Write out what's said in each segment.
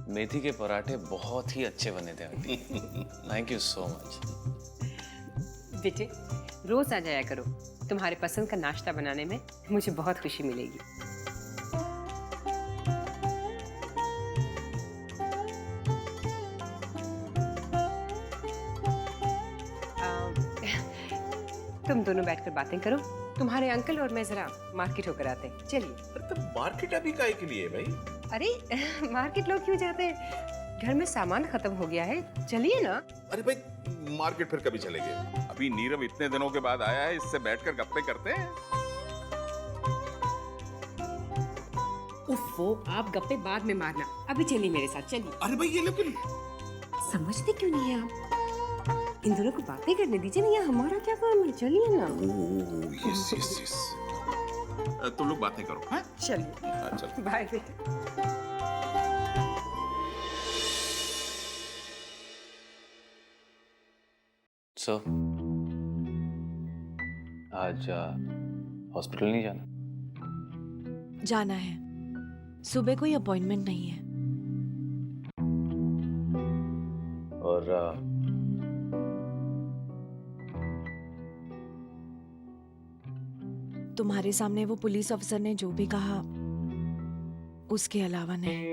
मेथी के पराठे बहुत ही अच्छे बने थे aunty. Thank you so much. बेटे रोज आ जाया करो, तुम्हारे पसंद का नाश्ता बनाने में मुझे बहुत खुशी मिलेगी। तुम दोनों बैठकर बातें करो, तुम्हारे अंकल और मैं जरा मार्केट होकर आते हैं। चलिए। तो मार्केट अभी काहे के लिए भाई? अरे मार्केट लोग क्यों जाते हैं, घर में सामान खत्म हो गया है, चलिए ना। अरे भाई मार्केट फिर कभी चलेंगे? अभी नीरव इतने दिनों के बाद आया है, इससे बैठकर गप्पे करते हैं। उफ़, आप गप्पे बाद में मारना, अभी चलिए मेरे साथ, चलिए। अरे भाई ये लेकिन समझते क्यों नहीं है आप? इन दोनों को बातें करने दीजिए ना, यहाँ हमारा क्या काम है, चलिए ना। यस यस यस, तुम लोग बातें करो। हाँ चलिए। चलो बाय बेटा। सो आज हॉस्पिटल नहीं जाना? जाना है, सुबह कोई अपॉइंटमेंट नहीं है। और तुम्हारे सामने वो पुलिस अफसर ने जो भी कहा उसके अलावा नहीं।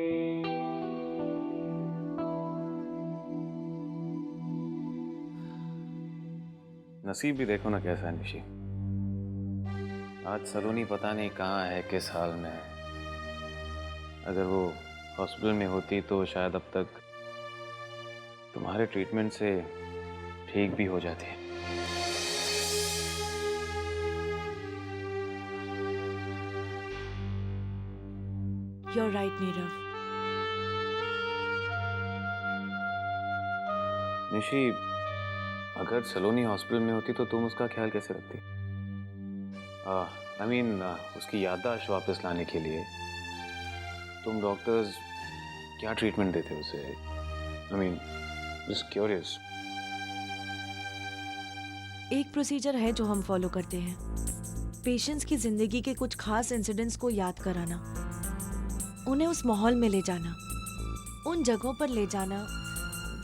नसीब भी देखो ना कैसा है निशी। आज सलोनी पता नहीं कहाँ है, किस हाल में है। अगर वो हॉस्पिटल में होती तो शायद अब तक तुम्हारे ट्रीटमेंट से ठीक भी हो जाती। You're right, Nirav. निशी, अगर सलोनी हॉस्पिटल में होती तो तुम उसका ख्याल कैसे रखती? I mean, उसकी याददाश्त वापस लाने के लिए तुम डॉक्टर्स क्या ट्रीटमेंट देते उसे? I mean, just curious. एक प्रोसीजर है जो हम फॉलो करते हैं, पेशेंट्स की जिंदगी के कुछ खास इंसिडेंट्स को याद कराना, उन्हें उस माहौल में ले जाना, उन जगहों पर ले जाना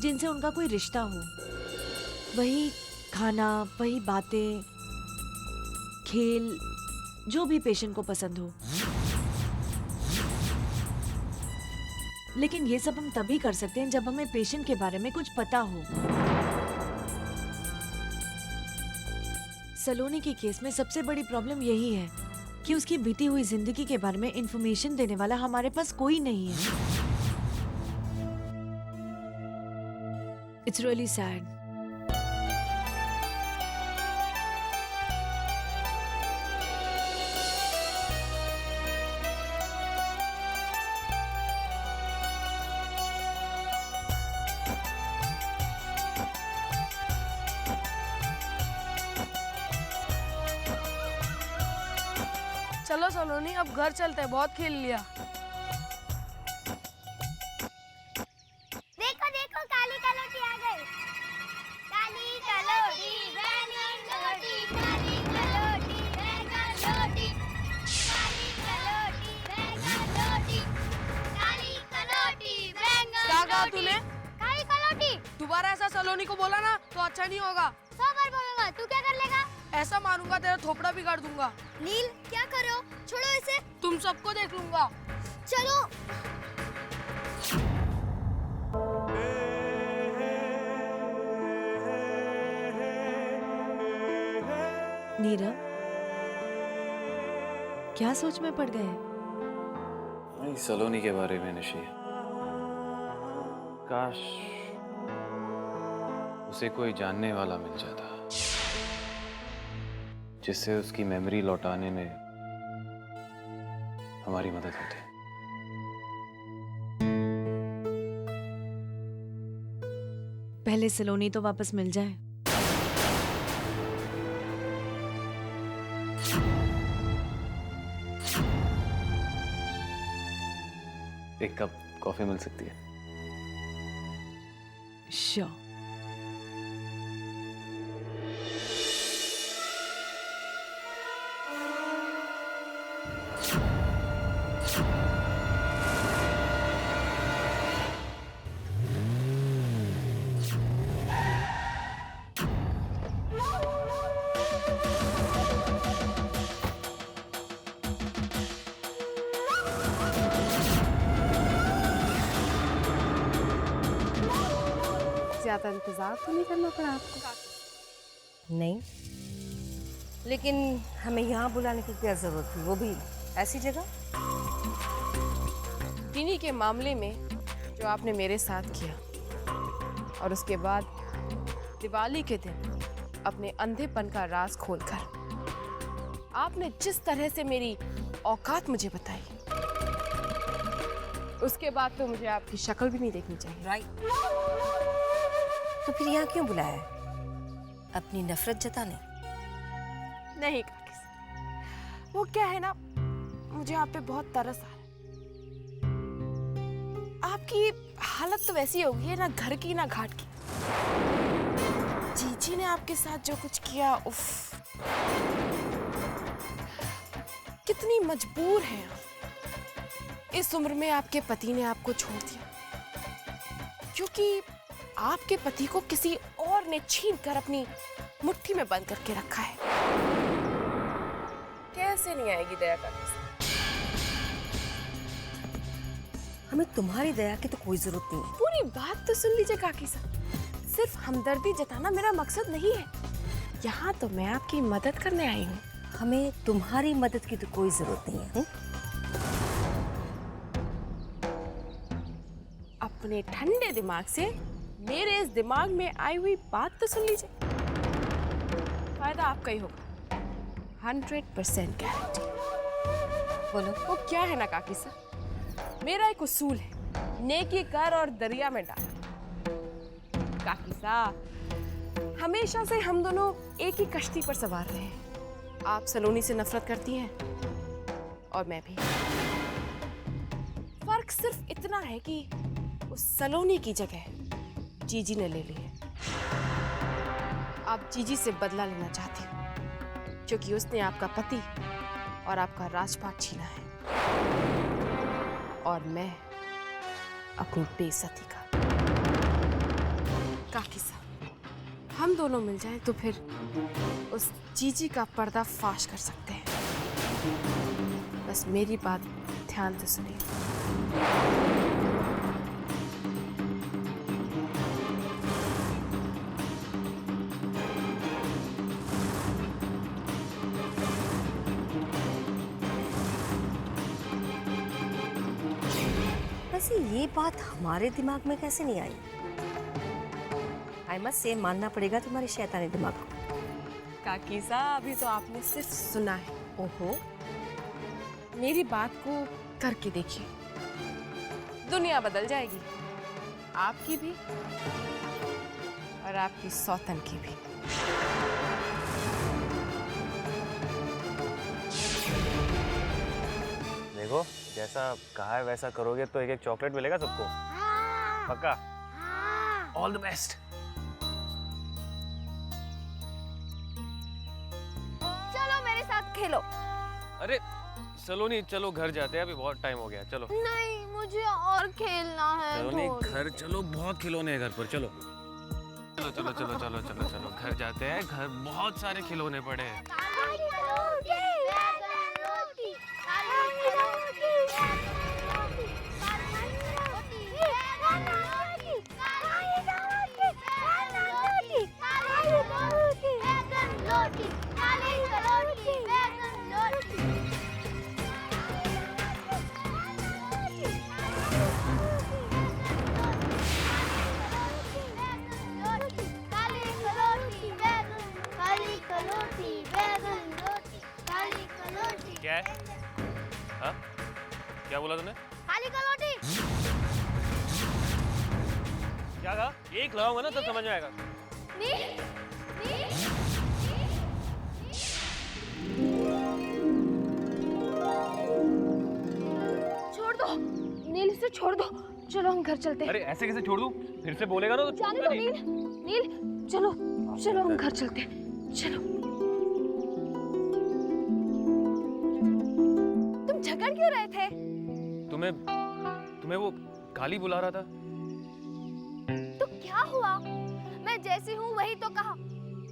जिनसे उनका कोई रिश्ता हो। वही खाना, वही बातें, खेल, जो भी पेशेंट को पसंद हो। लेकिन ये सब हम तभी कर सकते हैं जब हमें पेशेंट के बारे में कुछ पता हो। सलोनी के केस में सबसे बड़ी प्रॉब्लम यही है कि उसकी बीती हुई जिंदगी के बारे में इंफॉर्मेशन देने वाला हमारे पास कोई नहीं है। It's really sad. चलो सलोनी, अब घर चलते हैं, बहुत खेल लिया। देखो देखो, काली कलोटी आ गई। काली कलोटी बैंगन लोटी, काली कलोटी बैंगन लोटी, काली कलोटी बैंगन लोटी, काली कलोटी बैंगन। क्या कहा तूने? काली कलोटी। दोबारा ऐसा सलोनी को बोला ना तो अच्छा नहीं होगा। 100 बार बोलूंगा, तू क्या कर लेगा? ऐसा मारूंगा तेरा थोपड़ा बिगाड़ दूंगा। नील क्या करो, छोड़ो इसे। तुम सबको देख लूंगा। चलो। नीरव, क्या सोच में पड़ गए? नहीं, सलोनी के बारे में निशी। काश उसे कोई जानने वाला मिल जाता जिससे उसकी मेमोरी लौटाने में हमारी मदद होती। पहले सलोनी तो वापस मिल जाए। एक कप कॉफी मिल सकती है? श्योर। ज़्यादा इंतज़ार तो नहीं करना पड़ा आपको? नहीं, लेकिन हमें यहाँ बुलाने की क्या जरूरत थी, वो भी ऐसी जगह? इन्हीं के मामले में जो आपने मेरे साथ किया, और उसके बाद दिवाली के दिन अपने अंधेपन का राज खोलकर आपने जिस तरह से मेरी औकात मुझे बताई, उसके बाद तो मुझे आपकी शक्ल भी नहीं देखनी चाहिए। राइट। तो फिर यहाँ क्यों बुलाया है? अपनी नफरत जताने? नहीं काकी साहब, वो क्या है ना, मुझे आप पे बहुत तरस आ रहा है। आपकी हालत तो वैसी हो गई है, ना घर की ना घाट की। जीजी ने आपके साथ जो कुछ किया, उफ, कितनी मजबूर हैं आप। इस उम्र में आपके पति ने आपको छोड़ दिया क्योंकि आपके पति को किसी और ने छीन कर अपनी मुट्ठी में बंद करके रखा है। कैसे नहीं आएगी दया काकी साहब? हमें तुम्हारी दया की तो कोई जरूरत नहीं है। पूरी बात तो सुन लीजिए काकी साहब। सिर्फ हमदर्दी जताना मेरा मकसद नहीं है। यहाँ तो मैं आपकी मदद करने आई हूँ। हमें तुम्हारी मदद की तो कोई जरूरत नहीं है। अपने ठंडे दिमाग से मेरे इस दिमाग में आई हुई बात तो सुन लीजिए। फायदा आपका ही होगा, 100% गारंटी। बोलो। वो क्या है ना काकी साहब, मेरा एक उसूल है, नेकी कर और दरिया में डाल। काकी साहब, हमेशा से हम दोनों एक ही कश्ती पर सवार रहे हैं। आप सलोनी से नफरत करती हैं और मैं भी। फर्क सिर्फ इतना है कि उस सलोनी की जगह जीजी ने ले ली है। आप जीजी से बदला लेना चाहती हो क्योंकि उसने आपका पति और आपका राजपाट छीना है, और मैं अपनी बेइज्जती का। काकी साहब, हम दोनों मिल जाएं तो फिर उस जीजी का पर्दा फाश कर सकते हैं। बस मेरी बात ध्यान से सुनिए। वैसे ये बात हमारे दिमाग में कैसे नहीं आई? आई मस्ट से मानना पड़ेगा तुम्हारे शैतानी दिमाग को। काकी साहब, अभी तो आपने सिर्फ सुना है। ओहो, मेरी बात को करके देखिए, दुनिया बदल जाएगी, आपकी भी और आपकी सौतन की भी। देखो, जैसा कहा है वैसा करोगे तो एक एक चॉकलेट मिलेगा सबको। पक्का? All the best. चलो मेरे साथ खेलो। अरे सलोनी, चलो घर जाते हैं, अभी बहुत टाइम हो गया। चलो। नहीं, मुझे और खेलना है। सलोनी, घर चलो, बहुत खिलौने हैं घर पर। चलो चलो चलो चलो चलो चलो चलो घर जाते हैं। घर बहुत सारे खिलौने पड़े हैं। क्या है? हाँ? क्या बोला तूने? खाली कलोटी। क्या कहा? एक लगाऊंगा ना तब समझ में आएगा। नील, नील, छोड़ दो नील, इसे छोड़ दो। चलो हम घर चलते हैं। अरे ऐसे कैसे छोड़ दूं? फिर से बोलेगा ना तो जाने दो नील। नील, चलो चलो हम घर चलते हैं। चलो। तुम झगड़ क्यों रहे थे? तुम्हें वो काली बुला रहा था। तो क्या हुआ? मैं जैसी हूँ वही तो कहा।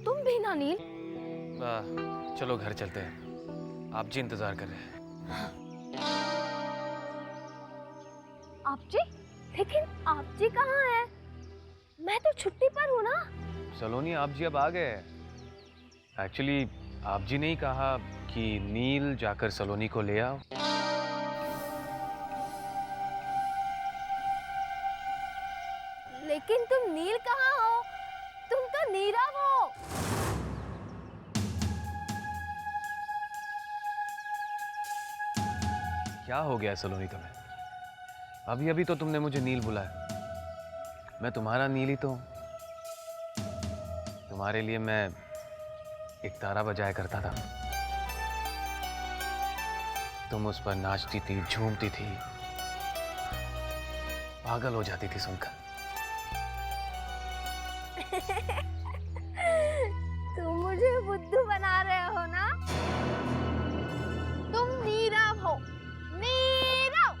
तुम भी ना नील। चलो घर चलते हैं, आप जी इंतजार कर रहे हैं। आप जी? लेकिन आप जी कहाँ हैं? मैं तो छुट्टी पर हूँ ना। सलोनी आप जी अब आ गए। एक्चुअली आप जी ने ही कहा कि नील जाकर सलोनी को ले आओ। लेकिन तुम नील कहाँ हो? तुम तो नीरव हो। क्या हो गया सलोनी तुम्हें? अभी अभी तो तुमने मुझे नील बुलाया। मैं तुम्हारा नील ही तो हूं। तुम्हारे लिए मैं एक तारा बजाया करता था। तुम उस पर नाचती थी, झूमती थी, पागल हो जाती थी सुनकर। तुम मुझे बुद्धू बना रहे हो ना? तुम नीरव हो, नीरव।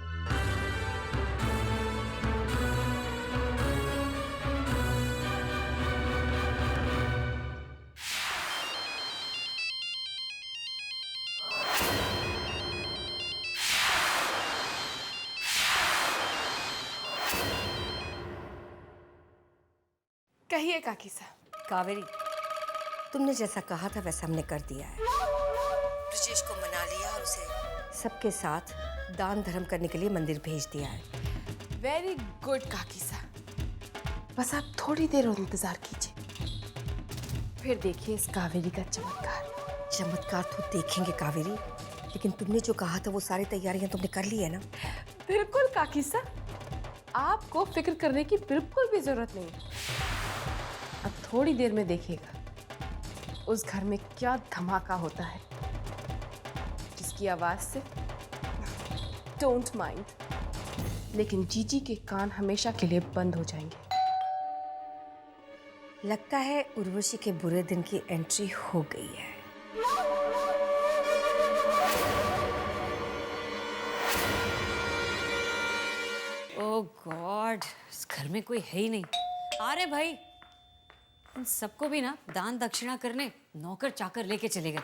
कहिए काकी साहब। कावेरी, तुमने जैसा कहा था वैसा हमने कर दिया है। ब्रजेश को मना लिया और उसे सबके साथ दान धर्म करने के लिए मंदिर भेज दिया है। वेरी गुड काकी साहब। बस आप थोड़ी देर और इंतजार कीजिए, फिर देखिए इस कावेरी का चमत्कार। चमत्कार तो देखेंगे कावेरी, लेकिन तुमने जो कहा था वो सारी तैयारियां तुमने कर ली है ना? बिल्कुल काकी साहब, आपको फिक्र करने की बिल्कुल भी जरूरत नहीं है। अब थोड़ी देर में देखिएगा उस घर में क्या धमाका होता है, जिसकी आवाज से डोंट माइंड, लेकिन जीजी के कान हमेशा के लिए बंद हो जाएंगे। लगता है उर्वशी के बुरे दिन की एंट्री हो गई है। ओह गॉड, इस घर में कोई है ही नहीं। आ रहे भाई, इन सबको भी ना दान दक्षिणा करने नौकर चाकर लेके चले गए।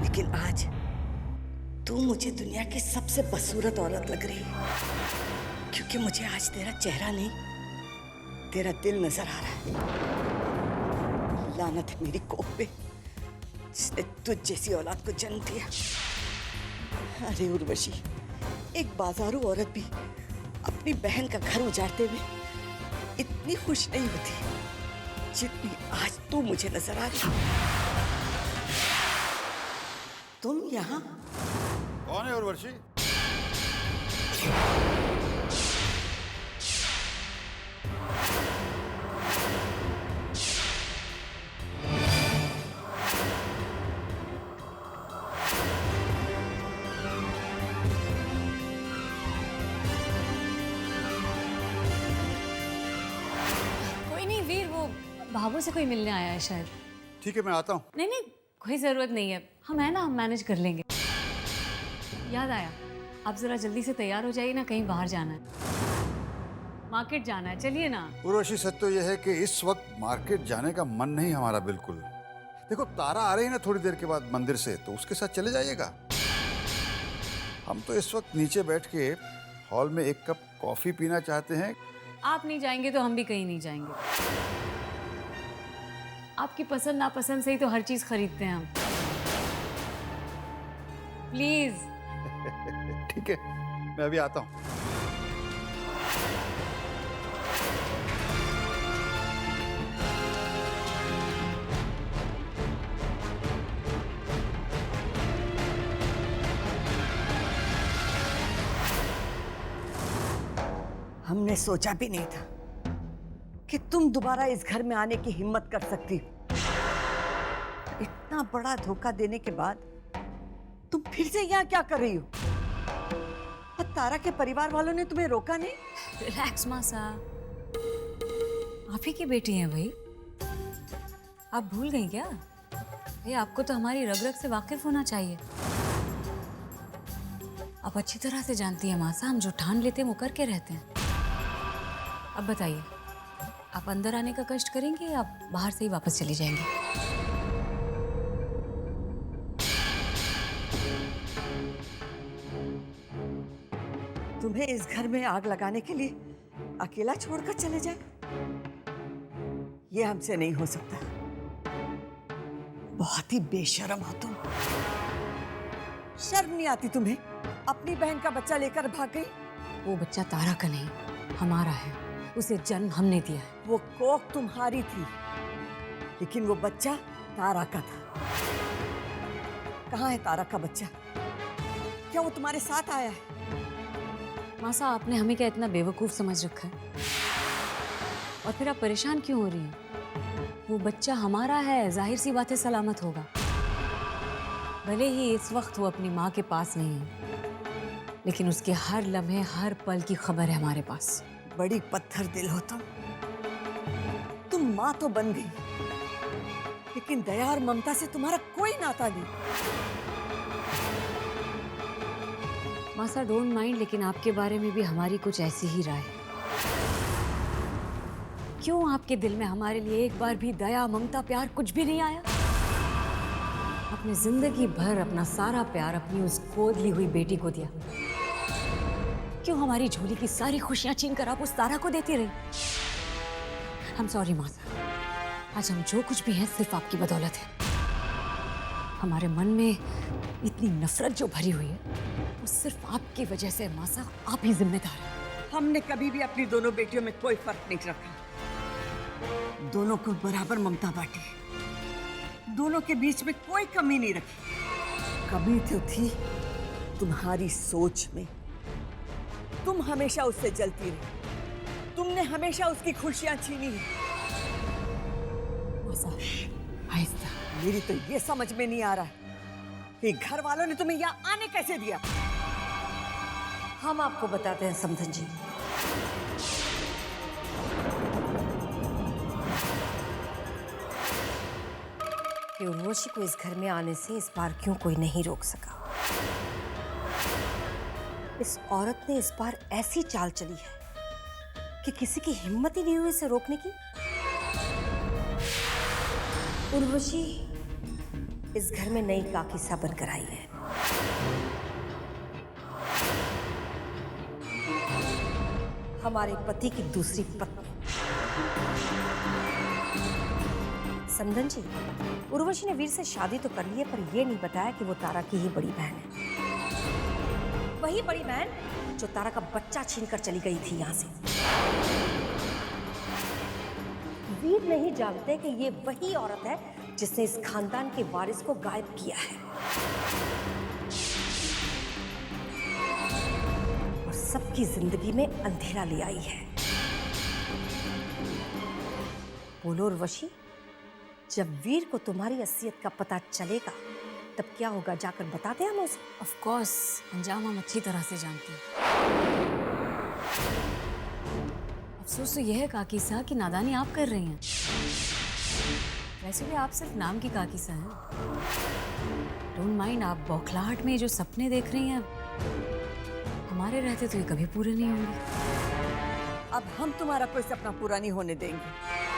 लेकिन आज तू मुझे दुनिया की सबसे बदसूरत औरत लग रही है, क्योंकि मुझे आज तेरा चेहरा नहीं, तेरा दिल नजर आ रहा है। लानत है मेरी कोख पे, जिसने तुझ जैसी औलाद को जन्म दिया। अरे उर्वशी, एक बाजारू औरत भी अपनी बहन का घर उजाड़ते हुए इतनी खुश नहीं होती जितनी आज तू मुझे नजर आ रही। तुम यहाँ? कौन है उर्वशी? कोई नहीं वीर, वो भाभू से कोई मिलने आया है शायद। ठीक है, मैं आता हूँ। नहीं नहीं, कोई जरूरत नहीं है, हम है ना, हम मैनेज कर लेंगे। याद आया, आप जरा जल्दी से तैयार हो जाइए ना, कहीं बाहर जाना है, मार्केट जाना है, चलिए ना। उर्वशी, सच तो यह है कि इस वक्त मार्केट जाने का मन नहीं हमारा बिल्कुल। देखो, तारा आ रही है ना थोड़ी देर के बाद मंदिर से, तो उसके साथ चले जाइएगा। हम तो इस वक्त नीचे बैठ के हॉल में एक कप कॉफी पीना चाहते हैं। आप नहीं जाएंगे तो हम भी कहीं नहीं जाएंगे। आपकी पसंद नापसंद से ही तो हर चीज खरीदते हैं हम। प्लीज। ठीक है, मैं अभी आता हूँ। हमने सोचा भी नहीं था कि तुम दोबारा इस घर में आने की हिम्मत कर सकती हो। इतना बड़ा धोखा देने के बाद तुम फिर से यहाँ क्या कर रही हो? और तारा के परिवार वालों ने तुम्हें रोका नहीं? रिलैक्स मासा, आप ही की बेटी हैं भाई, आप भूल गई क्या? भैया आपको तो हमारी रग रग से वाकिफ होना चाहिए। आप अच्छी तरह से जानती हैं मासा, हम जो ठान लेते हैं वो करके रहते हैं। अब बताइए, आप अंदर आने का कष्ट करेंगे या आप बाहर से ही वापस चली जाएंगी? तुम्हें इस घर में आग लगाने के लिए अकेला छोड़कर चले जाए, ये हमसे नहीं हो सकता। बहुत ही बेशर्म हो तुम। शर्म नहीं आती तुम्हें? अपनी बहन का बच्चा लेकर भाग गई। वो बच्चा तारा का नहीं, हमारा है। उसे जन्म हमने दिया है। वो कोख तुम्हारी थी, लेकिन वो बच्चा तारा का था। कहाँ है तारा का बच्चा? क्या वो तुम्हारे साथ आया है? मासा, आपने हमें क्या इतना बेवकूफ समझ रखा है? और फिर आप परेशान क्यों हो रही हैं? वो बच्चा हमारा है, जाहिर सी बात है सलामत होगा। भले ही इस वक्त वो अपनी माँ के पास नहीं है, लेकिन उसके हर लम्हे हर पल की खबर है हमारे पास। बड़ी पत्थर दिल हो तुम माँ तो बन गई, लेकिन दया और ममता से तुम्हारा कोई नाता नहीं। मासा डोंट माइंड, लेकिन आपके बारे में भी हमारी कुछ ऐसी ही राय है। क्यों आपके दिल में हमारे लिए एक बार भी दया, ममता, प्यार कुछ भी नहीं आया? आपने जिंदगी भर अपना सारा प्यार अपनी उस गोद ली हुई बेटी को दिया। क्यों हमारी झोली की सारी खुशियां छीन कर आप उस तारा को देती रही? I'm sorry मासा, आज हम जो कुछ भी हैं सिर्फ आपकी बदौलत है। हमारे मन में इतनी नफरत जो भरी हुई है वो सिर्फ आपकी वजह से। मासा, आप ही जिम्मेदार हैं। हमने कभी भी अपनी दोनों बेटियों में कोई फर्क नहीं रखा। दोनों को बराबर ममता बांटी, दोनों के बीच में कोई कमी नहीं रखी। कमी तो थी तुम्हारी सोच में। तुम हमेशा उससे जलती रही, तुमने हमेशा उसकी खुशियां छीनी है। मासा, आहिस्ता। मेरी तो ये समझ में नहीं आ रहा कि घर वालों ने तुम्हें यहाँ आने कैसे दिया। हम आपको बताते हैं समधन जी। कि उर्वशी को इस घर में आने से इस बार क्यों कोई नहीं रोक सका। इस औरत ने इस बार ऐसी चाल चली है कि किसी की हिम्मत ही नहीं हुई इसे रोकने की। उर्वशी इस घर में नई काकीसा बनकर आई है। हमारे पति की दूसरी पत्नी। समधन जी, उर्वशी ने वीर से शादी तो कर ली है, पर यह नहीं बताया कि वो तारा की ही बड़ी बहन है। वही बड़ी बहन जो तारा का बच्चा छीनकर चली गई थी यहां से। वीर नहीं जानते कि ये वही औरत है जिसने इस खानदान के वारिस को गायब किया है और सबकी जिंदगी में अंधेरा ले आई है। बोलो उर्वशी, जब वीर को तुम्हारी असलियत का पता चलेगा तब क्या होगा, जाकर बता दें हम उसे। ऑफ कोर्स, अंजाम हम अच्छी तरह से जानते हैं। अफसोस तो यह है काकीसा कि नादानी आप कर रही हैं। वैसे भी आप सिर्फ नाम की काकीसा हैं। डोंट माइंड, आप बौखलाहट में जो सपने देख रही हैं हमारे रहते तो ये कभी पूरे नहीं होंगे। अब हम तुम्हारा कोई सपना पूरा नहीं होने देंगे।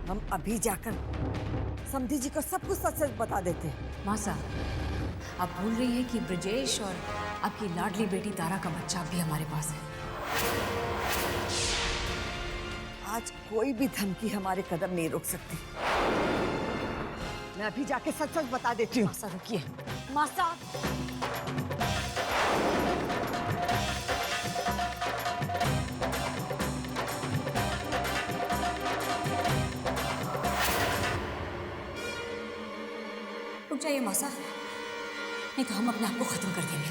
हम अभी जाकर समधी जी को सब कुछ सच सच बता देते हैं। मासा, आप भूल रही हैं कि ब्रजेश और आपकी लाडली बेटी तारा का बच्चा भी हमारे पास है। आज कोई भी धमकी हमारे कदम नहीं रोक सकती। मैं अभी जाके सच सच बता देती हूँ। मासा रुकिए। मासा, रुक जाइए मासा, नहीं तो हम अपने आप को खत्म कर देंगे।